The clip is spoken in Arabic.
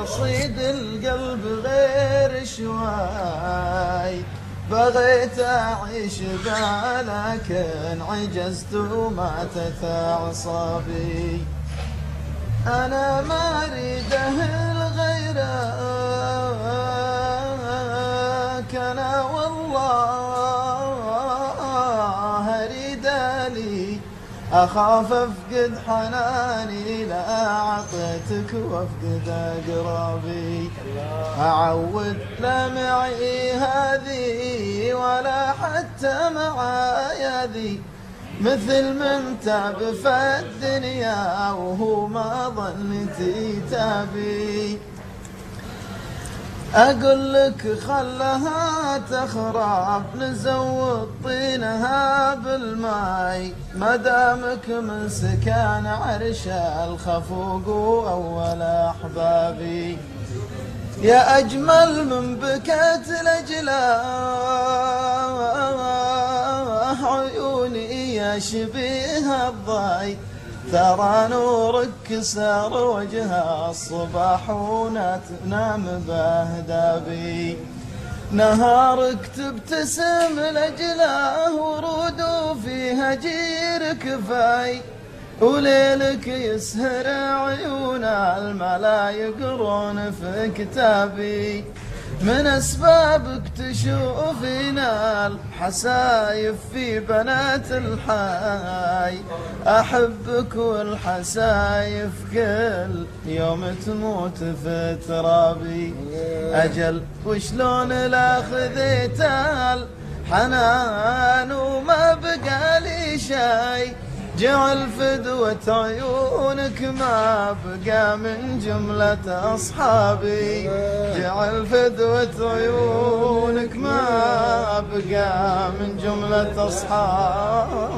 رصيد القلب غير شوي، بغيت أعيش ذا لكن عجزت وماتت أعصابي. أنا ما أريده لغيرك، أنا والله أريد لي، أخاف أفقد حناني لا أعطيتك وأفقد أقرابي. أعود لا معي هذي ولا حتى معايا ذي، مثل من تاب في الدنيا وهو ما ظنتي تابي. أقول لك خلها تخرب نزود طينها بالماي، مدامك من سكان عرش الخفوق وأول أحبابي. يا أجمل من بكت الأجلاء عيوني يا شبيه الضاي، ترى نورك سار وجه الصباح ونام بأهدابي. نهارك تبتسم لأجله ورود وفيها جير كفاي، وليلك يسهر عيون الملا يقرون في كتابي. من أسبابك تشوفينا الحسايف في بنات الحي، أحبك والحسايف كل يوم تموت في ترابي. أجل وشلون لا خذيت الحنان وما بقى لي شي، جعل فدوة عيونك ما بقى من جملة أصحابي. جعل فدوة عيونك ما بقى من جملة أصحابي.